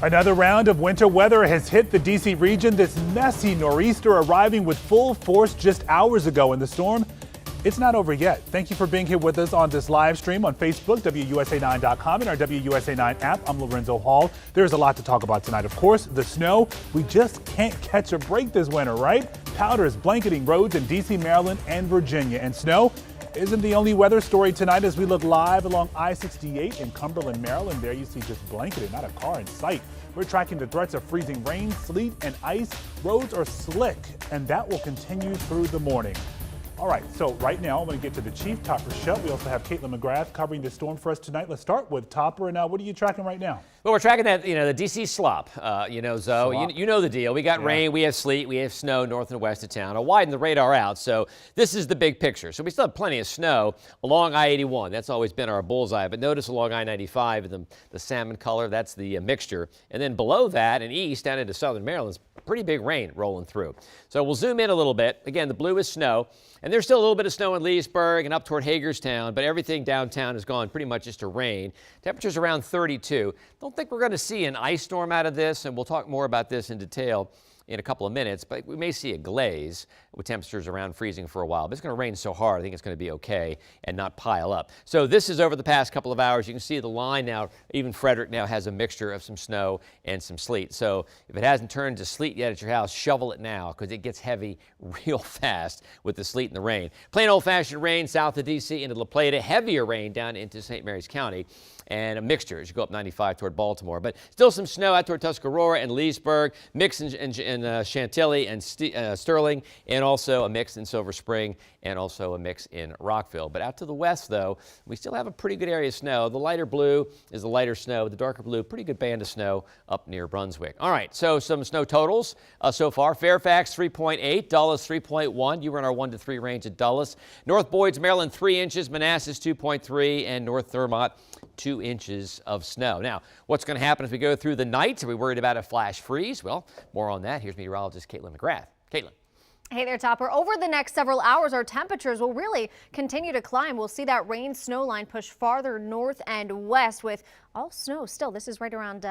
Another round of winter weather has hit the D.C. region. This messy nor'easter arriving with full force just hours ago, and the storm, it's not over yet. Thank you for being here with us on this live stream on Facebook, WUSA9.com, and our WUSA9 app. I'm Lorenzo Hall. There's a lot to talk about tonight. Of course, the snow. We just can't catch a break this winter, right? Powder is blanketing roads in D.C., Maryland, and Virginia. And snow isn't the only weather story tonight as we look live along I-68 in Cumberland, Maryland. There you see just blanketed, not a car in sight. We're tracking the threats of freezing rain, sleet, and ice. Roads are slick, and that will continue through the morning. All right, so right now I'm going to get to the chief, Topper Shutt. We also have Kaitlyn McGrath covering the storm for us tonight. Let's start with Topper. And what are you tracking right now? Well, we're tracking that, the D.C. slop. Zoe, you know the deal. We got rain, we have sleet, we have snow north and west of town. I'll widen the radar out. So this is the big picture. So we still have plenty of snow along I-81. That's always been our bullseye. But notice along I-95, the salmon color, that's the mixture. And then below that and east down into southern Maryland, pretty big rain rolling through. So we'll zoom in a little bit. Again, the blue is snow. And there's still a little bit of snow in Leesburg and up toward Hagerstown, but everything downtown has gone pretty much just to rain. Temperatures around 32. Don't think we're going to see an ice storm out of this, and we'll talk more about this in detail in a couple of minutes, but we may see a glaze with temperatures around freezing for a while. But it's going to rain so hard, I think it's going to be okay and not pile up. So this is over the past couple of hours. You can see the line now, even Frederick now has a mixture of some snow and some sleet. So if it hasn't turned to sleet yet at your house, shovel it now because it gets heavy real fast with the sleet and the rain. Plain old-fashioned rain south of D.C. into La Plata, heavier rain down into St. Mary's County, and a mixture as you go up 95 toward Baltimore. But still some snow out toward Tuscarora and Leesburg, mix in Chantilly and Sterling, and also a mix in Silver Spring and also a mix in Rockville. But out to the west, though, we still have a pretty good area of snow. The lighter blue is the lighter snow. The darker blue, pretty good band of snow up near Brunswick. All right, so some snow totals so far. Fairfax, 3.8. Dulles, 3.1. You were in our 1 to 3 range at Dulles. North Boyd's, Maryland, 3 inches. Manassas, 2.3. And North Thurmont, 2 inches of snow. Now, what's going to happen as we go through the night? Are we worried about a flash freeze? Well, more on that. Here's meteorologist Kaitlyn McGrath. Kaitlyn. Hey there, Topper. Over the next several hours, our temperatures will really continue to climb. We'll see that rain snow line push farther north and west with all snow still. This is right around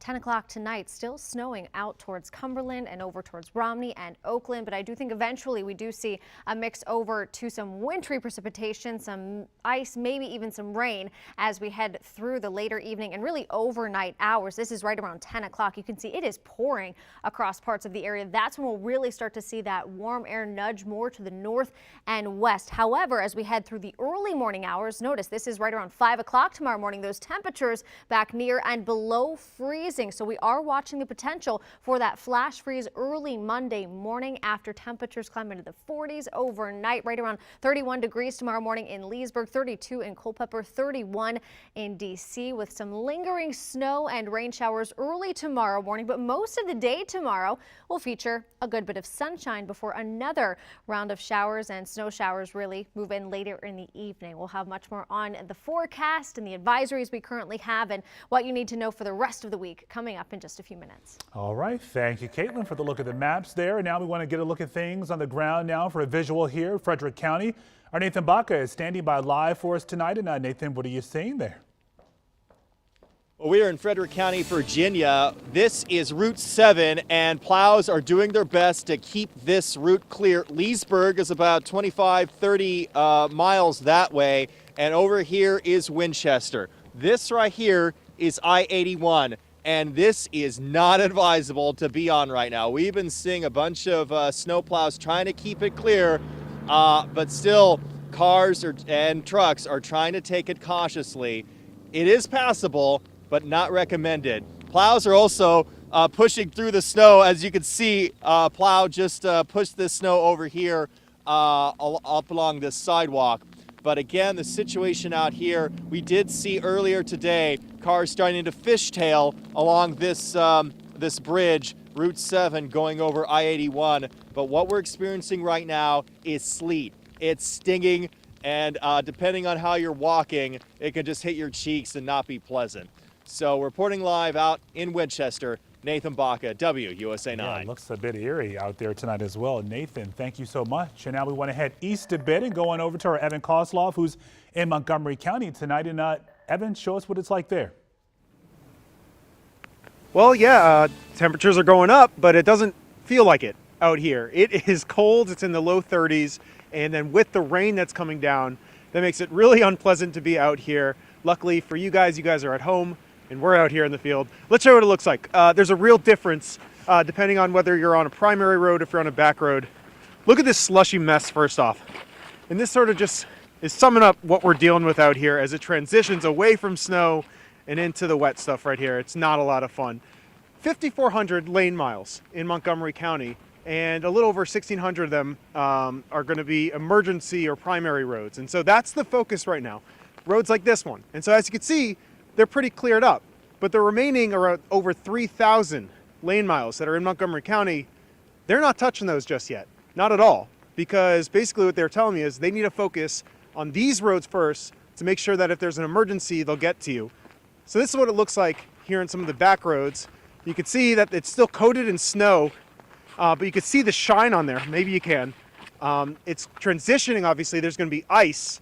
10 o'clock tonight, still snowing out towards Cumberland and over towards Romney and Oakland. But I do think eventually we do see a mix over to some wintry precipitation, some ice, maybe even some rain as we head through the later evening and really overnight hours. This is right around 10 o'clock. You can see it is pouring across parts of the area. That's when we'll really start to see that warm air nudge more to the north and west. However, as we head through the early morning hours, notice this is right around 5 o'clock tomorrow morning. Those temperatures back near and below freezing. So we are watching the potential for that flash freeze early Monday morning after temperatures climb into the 40s overnight, right around 31 degrees tomorrow morning in Leesburg, 32 in Culpeper, 31 in D.C. with some lingering snow and rain showers early tomorrow morning. But most of the day tomorrow will feature a good bit of sunshine before another round of showers and snow showers really move in later in the evening. We'll have much more on the forecast and the advisories we currently have and what you need to know for the rest of the week coming up in just a few minutes. All right. Thank you, Kaitlyn, for the look at the maps there. And now we want to get a look at things on the ground now for a visual here, Frederick County. Our Nathan Baca is standing by live for us tonight. And Nathan, what are you seeing there? Well, we are in Frederick County, Virginia. This is Route 7, and plows are doing their best to keep this route clear. Leesburg is about 25, 30 miles that way, and over here is Winchester. This right here is I-81. And this is not advisable to be on right now. We've been seeing a bunch of snowplows trying to keep it clear, but still cars and trucks are trying to take it cautiously. It is passable, but not recommended. Plows are also pushing through the snow. As you can see, plow just pushed this snow over here up along this sidewalk. But again, the situation out here, we did see earlier today cars starting to fishtail along this this bridge, Route 7, going over I-81. But what we're experiencing right now is sleet. It's stinging, and depending on how you're walking, it can just hit your cheeks and not be pleasant. So reporting live out in Winchester, Nathan Baca, WUSA 9. Yeah, it looks a bit eerie out there tonight as well. Nathan, thank you so much. And now we want to head east a bit and go on over to our Evan Kosloff, who's in Montgomery County tonight. And Evan, show us what it's like there. Well, yeah, temperatures are going up, but it doesn't feel like it out here. It is cold, it's in the low 30s, and then with the rain that's coming down, that makes it really unpleasant to be out here. Luckily for you guys are at home, and we're out here in the field. Let's show you what it looks like. There's a real difference depending on whether you're on a primary road, if you're on a back road. Look at this slushy mess first off. And this sort of just is summing up what we're dealing with out here as it transitions away from snow and into the wet stuff right here. It's not a lot of fun. 5,400 lane miles in Montgomery County, and a little over 1,600 of them are going to be emergency or primary roads. And so that's the focus right now, roads like this one. And so as you can see, they're pretty cleared up, but the remaining are over 3,000 lane miles that are in Montgomery County. They're not touching those just yet, not at all, because basically what they're telling me is they need to focus on these roads first to make sure that if there's an emergency, they'll get to you. So this is what it looks like here in some of the back roads. You can see that it's still coated in snow, but you can see the shine on there. Maybe you can. It's transitioning, obviously. There's going to be ice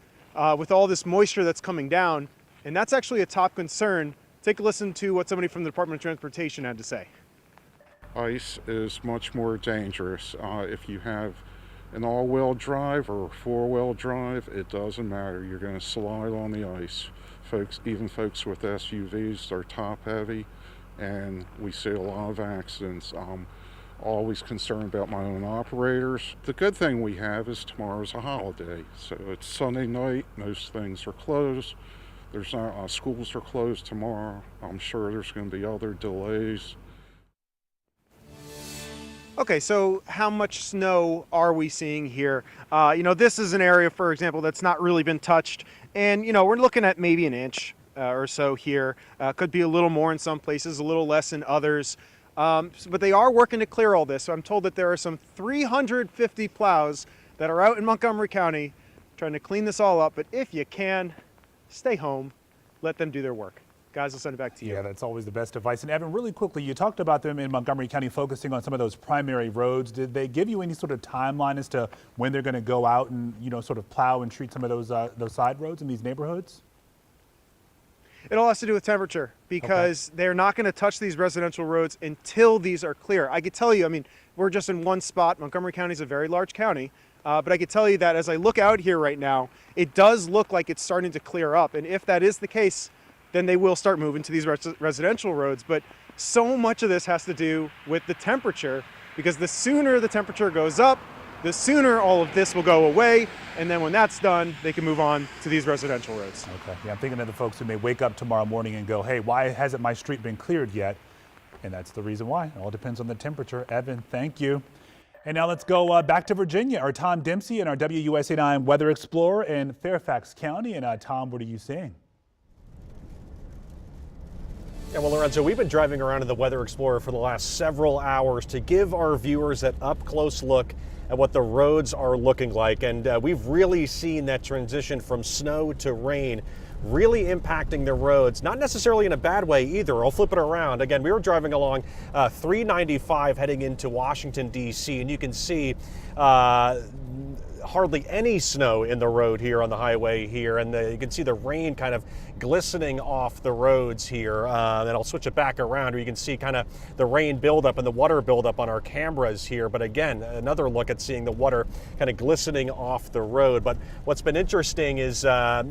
with all this moisture that's coming down, and that's actually a top concern. Take a listen to what somebody from the Department of Transportation had to say. Ice is much more dangerous. If you have an all-wheel drive or four-wheel drive, it doesn't matter. You're going to slide on the ice. Even folks with SUVs are top heavy, and we see a lot of accidents. I'm always concerned about my own operators. The good thing we have is tomorrow's a holiday, so it's Sunday night. Most things are closed. There's not schools are closed tomorrow. I'm sure there's going to be other delays. Okay, so how much snow are we seeing here? This is an area, for example, that's not really been touched. And, we're looking at maybe an inch or so here. Could be a little more in some places, a little less in others. But they are working to clear all this. So I'm told that there are some 350 plows that are out in Montgomery County trying to clean this all up. But if you can, stay home, let them do their work. Guys, I'll send it back to you. Yeah, that's always the best advice. And Evan, really quickly, you talked about them in Montgomery County focusing on some of those primary roads. Did they give you any sort of timeline as to when they're going to go out and, sort of plow and treat some of those side roads in these neighborhoods? It all has to do with temperature, because they're not going to touch these residential roads until these are clear. I could tell you, we're just in one spot. Montgomery County is a very large county. But I could tell you that as I look out here right now, it does look like it's starting to clear up. And if that is the case, then they will start moving to these residential roads. But so much of this has to do with the temperature, because the sooner the temperature goes up, the sooner all of this will go away. And then when that's done, they can move on to these residential roads. Okay, yeah, I'm thinking of the folks who may wake up tomorrow morning and go, hey, why hasn't my street been cleared yet? And that's the reason why. It all depends on the temperature. Evan, thank you. And now let's go back to Virginia. Our Tom Dempsey and our WUSA 9 Weather Explorer in Fairfax County. And Tom, what are you seeing? Yeah, well, Lorenzo, we've been driving around in the Weather Explorer for the last several hours to give our viewers an up-close look at what the roads are looking like. And we've really seen that transition from snow to rain really impacting the roads, not necessarily in a bad way either. I'll flip it around. Again, we were driving along 395 heading into Washington, D.C., and you can see hardly any snow in the road here on the highway here, and you can see the rain kind of glistening off the roads here. And I'll switch it back around where you can see kind of the rain buildup and the water buildup on our cameras here. But again, another look at seeing the water kind of glistening off the road. But what's been interesting is, I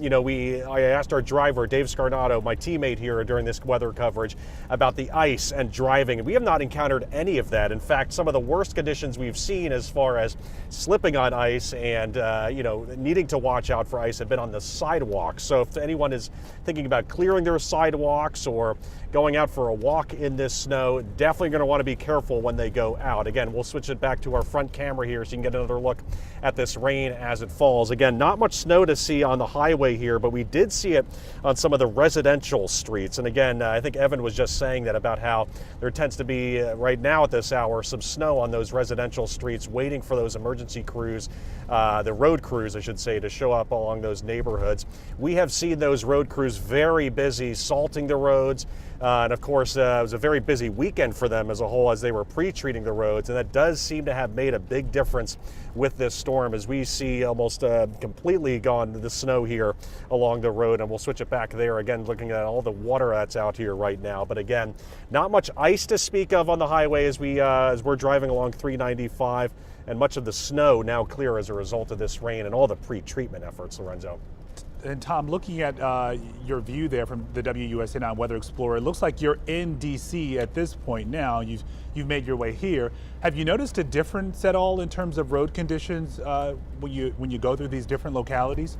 asked our driver, Dave Scarnato, my teammate here during this weather coverage, about the ice and driving. And we have not encountered any of that. In fact, some of the worst conditions we've seen as far as slipping on ice and, needing to watch out for ice have been on the sidewalks. So if anyone is thinking about clearing their sidewalks or going out for a walk in this snow, definitely going to want to be careful when they go out. Again, we'll switch it back to our front camera here so you can get another look at this rain as it falls. Again, not much snow to see on the highway here, but we did see it on some of the residential streets. And again, I think Evan was just saying that about how there tends to be right now at this hour some snow on those residential streets waiting for those emergency crews the road crews, I should say, to show up along those neighborhoods. We have seen those road crews very busy salting the roads. And of course, it was a very busy weekend for them as a whole as they were pre-treating the roads. And that does seem to have made a big difference with this storm as we see almost completely gone the snow here along the road. And we'll switch it back there again, looking at all the water that's out here right now. But again, not much ice to speak of on the highway as we're driving along 395. And much of the snow now clear as a result of this rain and all the pre-treatment efforts, Lorenzo. And Tom, looking at your view there from the WUSA 9 Weather Explorer, it looks like you're in DC at this point now. You've made your way here. Have you noticed a difference at all in terms of road conditions when you go through these different localities?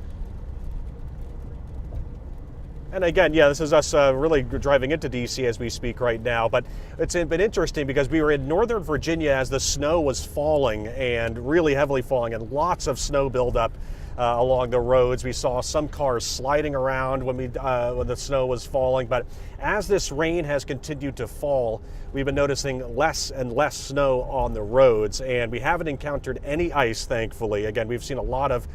And again, yeah, this is us really driving into DC as we speak right now. But it's been interesting because we were in Northern Virginia as the snow was falling and really heavily falling, and lots of snow buildup along the roads. We saw some cars sliding around when the snow was falling. But as this rain has continued to fall, we've been noticing less and less snow on the roads, and we haven't encountered any ice, thankfully. Again, we've seen a lot of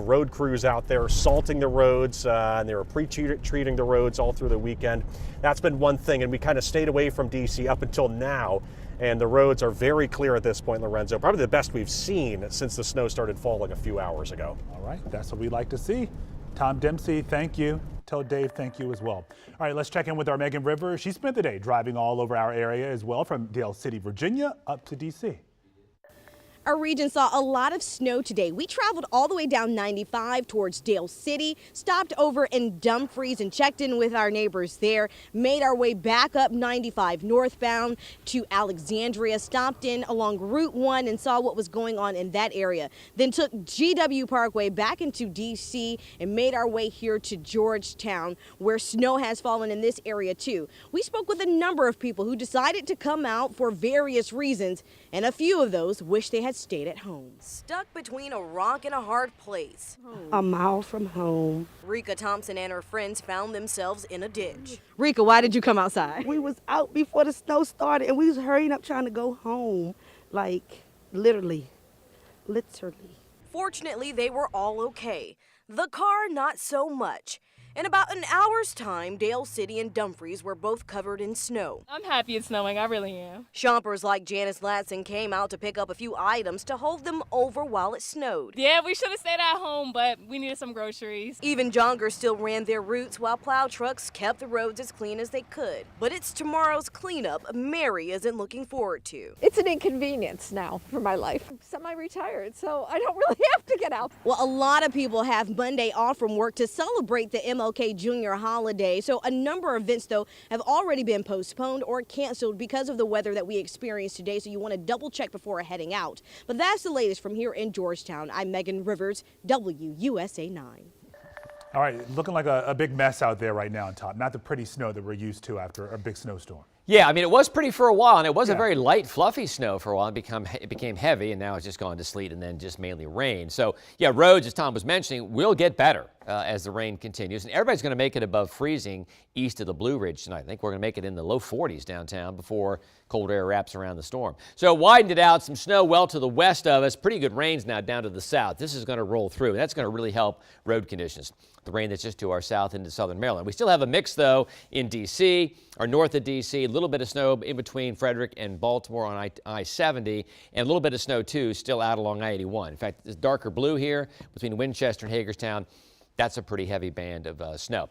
road crews out there salting the roads, and they were pre-treating the roads all through the weekend. That's been one thing, and we kind of stayed away from DC up until now. And the roads are very clear at this point, Lorenzo. Probably the best we've seen since the snow started falling a few hours ago. All right, that's what we like to see. Tom Dempsey, thank you. Tell Dave thank you as well. All right, let's check in with our Megan Rivers. She spent the day driving all over our area as well, from Dale City, Virginia, up to DC. Our region saw a lot of snow today. We traveled all the way down 95 towards Dale City, stopped over in Dumfries and checked in with our neighbors there, made our way back up 95 northbound to Alexandria, stopped in along Route 1 and saw what was going on in that area. Then took GW Parkway back into DC and made our way here to Georgetown, where snow has fallen in this area too. We spoke with a number of people who decided to come out for various reasons, and a few of those wish they had stayed at home. Stuck between a rock and a hard place. A mile from home. Rika Thompson and her friends found themselves in a ditch. Rika, why did you come outside? We was out before the snow started and we was hurrying up trying to go home. Like, literally. Fortunately, they were all okay. The car, not so much. In about an hour's time, Dale City and Dumfries were both covered in snow. I'm happy it's snowing, I really am. Shoppers like Janice Latson came out to pick up a few items to hold them over while it snowed. Yeah, we should have stayed at home, but we needed some groceries. Even joggers still ran their routes while plow trucks kept the roads as clean as they could. But it's tomorrow's cleanup Mary isn't looking forward to. It's an inconvenience now for my life. I'm semi-retired, so I don't really have to get out. Well, a lot of people have Monday off from work to celebrate the MLK Junior holiday. So a number of events, though, have already been postponed or canceled because of the weather that we experienced today. So you want to double check before heading out. But that's the latest from here in Georgetown. I'm Megan Rivers, WUSA 9. All right, looking like a big mess out there right now on top. Not the pretty snow that we're used to after a big snowstorm. Yeah, I mean, it was pretty for a while, and it was a very light, fluffy snow for a while. It became heavy, and now it's just gone to sleet and then just mainly rain. So, yeah, roads, as Tom was mentioning, will get better as the rain continues. And everybody's going to make it above freezing east of the Blue Ridge tonight. I think we're going to make it in the low 40s downtown before cold air wraps around the storm. So widened it out, some snow well to the west of us. Pretty good rains now down to the south. This is going to roll through. That's going to really help road conditions. The rain that's just to our south into southern Maryland. We still have a mix, though, in D.C. or north of D.C. A little bit of snow in between Frederick and Baltimore on I-70, and a little bit of snow, too, still out along I-81. In fact, this darker blue here between Winchester and Hagerstown, that's a pretty heavy band of snow.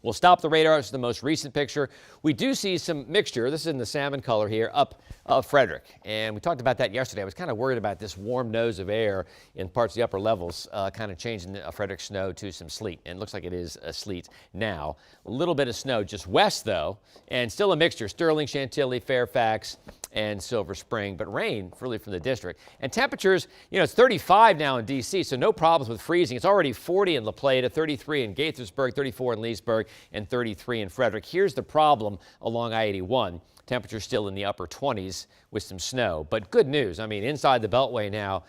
We'll stop the radar. This is the most recent picture. We do see some mixture. This is in the salmon color here up Frederick. And we talked about that yesterday. I was kind of worried about this warm nose of air in parts of the upper levels kind of changing the Frederick snow to some sleet. And it looks like it is a sleet now. A little bit of snow just west, though, and still a mixture. Sterling, Chantilly, Fairfax, and Silver Spring, but rain really from the district. And temperatures, you know, it's 35 now in D.C., so no problems with freezing. It's already 40 in La Plata, 33 in Gaithersburg, 34 in Leesburg, and 33 in Frederick. Here's the problem along I-81. Temperatures still in the upper 20s with some snow, but good news. I mean, inside the Beltway now,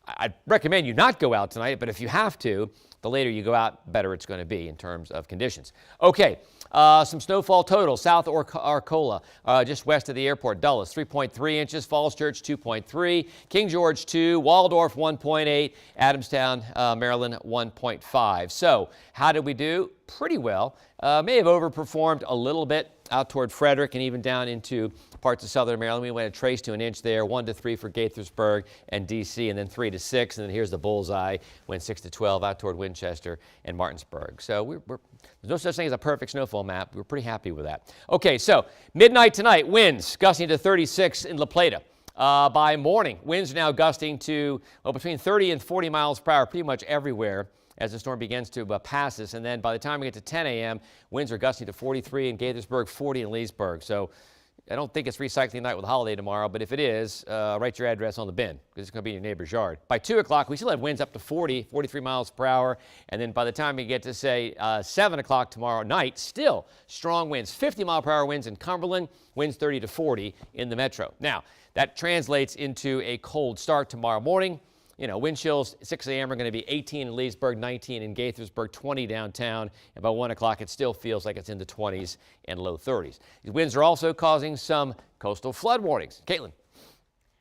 I'd recommend you not go out tonight, but if you have to, the later you go out, better it's going to be in terms of conditions. Okay, some snowfall total. South Arcola, just west of the airport. Dulles, 3.3 inches. Falls Church, 2.3. King George, 2. Waldorf, 1.8. Adamstown, Maryland, 1.5. So how did we do? Pretty well. May have overperformed a little bit out toward Frederick and even down into parts of southern Maryland. We went a trace to an inch there, 1 to 3 for Gaithersburg and D.C., and then 3 to 6. And then here's the bullseye, went 6 to 12 out toward Winchester and Martinsburg. So there's no such thing as a perfect snowfall map. We're pretty happy with that. Okay, so midnight tonight, winds gusting to 36 in La Plata. By morning, winds are now gusting to between 30 and 40 miles per hour pretty much everywhere as the storm begins to pass us. And then by the time we get to 10 a.m., winds are gusting to 43 in Gaithersburg, 40 in Leesburg. So I don't think it's recycling night with a holiday tomorrow, but if it is, write your address on the bin because it's going to be in your neighbor's yard. By 2 o'clock, we still have winds up to 40, 43 miles per hour. And then by the time we get to, say, 7 o'clock tomorrow night, still strong winds, 50-mile-per-hour winds in Cumberland, winds 30 to 40 in the metro. Now, that translates into a cold start tomorrow morning. You know, wind chills 6 a.m. are going to be 18 in Leesburg, 19 in Gaithersburg, 20 downtown. And by 1 o'clock, it still feels like it's in the 20s and low 30s. These winds are also causing some coastal flood warnings. Kaitlyn.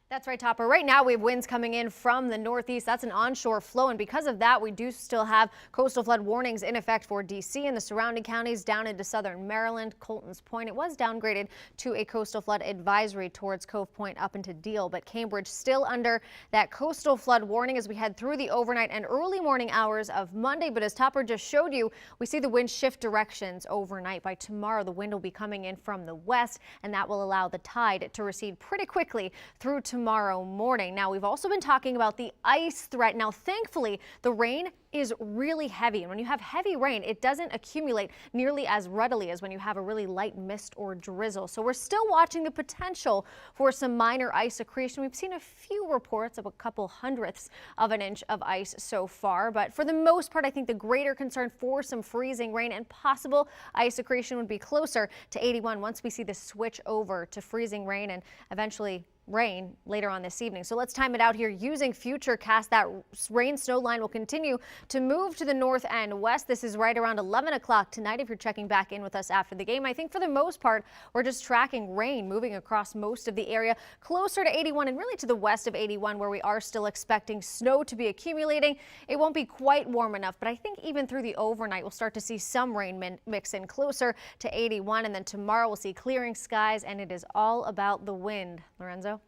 That's right, Topper. Right now we have winds coming in from the northeast. That's an onshore flow, and because of that, we do still have coastal flood warnings in effect for D.C. and the surrounding counties down into southern Maryland. Colton's Point, it was downgraded to a coastal flood advisory towards Cove Point up into Deal, but Cambridge still under that coastal flood warning as we head through the overnight and early morning hours of Monday. But as Topper just showed you, we see the wind shift directions overnight. By tomorrow, the wind will be coming in from the west, and that will allow the tide to recede pretty quickly through tomorrow morning. Now, we've also been talking about the ice threat. Now, thankfully, the rain is really heavy, and when you have heavy rain, it doesn't accumulate nearly as readily as when you have a really light mist or drizzle. So we're still watching the potential for some minor ice accretion. We've seen a few reports of a couple hundredths of an inch of ice so far, but for the most part, I think the greater concern for some freezing rain and possible ice accretion would be closer to 81 once we see the switch over to freezing rain and eventually rain later on this evening. So let's time it out here using Futurecast. That rain snow line will continue to move to the north and west. This is right around 11 o'clock tonight if you're checking back in with us after the game. I think for the most part, we're just tracking rain moving across most of the area closer to 81 and really to the west of 81 where we are still expecting snow to be accumulating. It won't be quite warm enough, but I think even through the overnight, we'll start to see some rain mix in closer to 81. And then tomorrow we'll see clearing skies, and it is all about the wind. Lorenzo?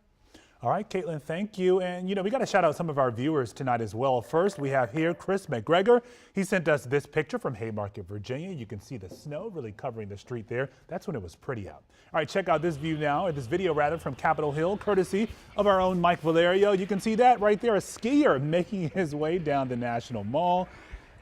All right, Kaitlyn, thank you. And, you know, we got to shout out some of our viewers tonight as well. First, we have here Chris McGregor. He sent us this picture from Haymarket, Virginia. You can see the snow really covering the street there. That's when it was pretty out. All right, check out this view now, or this video rather, from Capitol Hill, courtesy of our own Mike Valerio. You can see that right there, a skier making his way down the National Mall.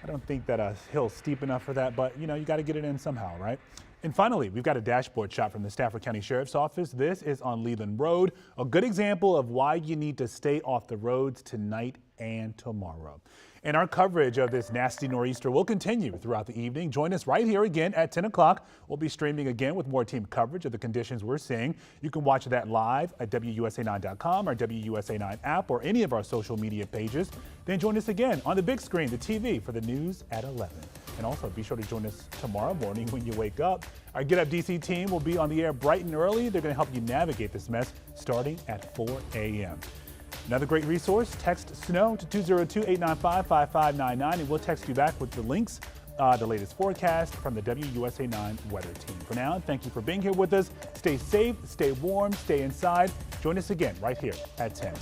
I don't think that a hill's steep enough for that, but, you know, you got to get it in somehow, right? And finally, we've got a dashboard shot from the Stafford County Sheriff's Office. This is on Leland Road, a good example of why you need to stay off the roads tonight and tomorrow. And our coverage of this nasty nor'easter will continue throughout the evening. Join us right here again at 10 o'clock. We'll be streaming again with more team coverage of the conditions we're seeing. You can watch that live at WUSA9.com, our WUSA9 app, or any of our social media pages. Then join us again on the big screen, the TV, for the news at 11. And also be sure to join us tomorrow morning when you wake up. Our Get Up DC team will be on the air bright and early. They're going to help you navigate this mess starting at 4 a.m. Another great resource, text SNOW to 202-895-5599 and we'll text you back with the links, the latest forecast from the WUSA9 weather team. For now, thank you for being here with us. Stay safe, stay warm, stay inside. Join us again right here at 10.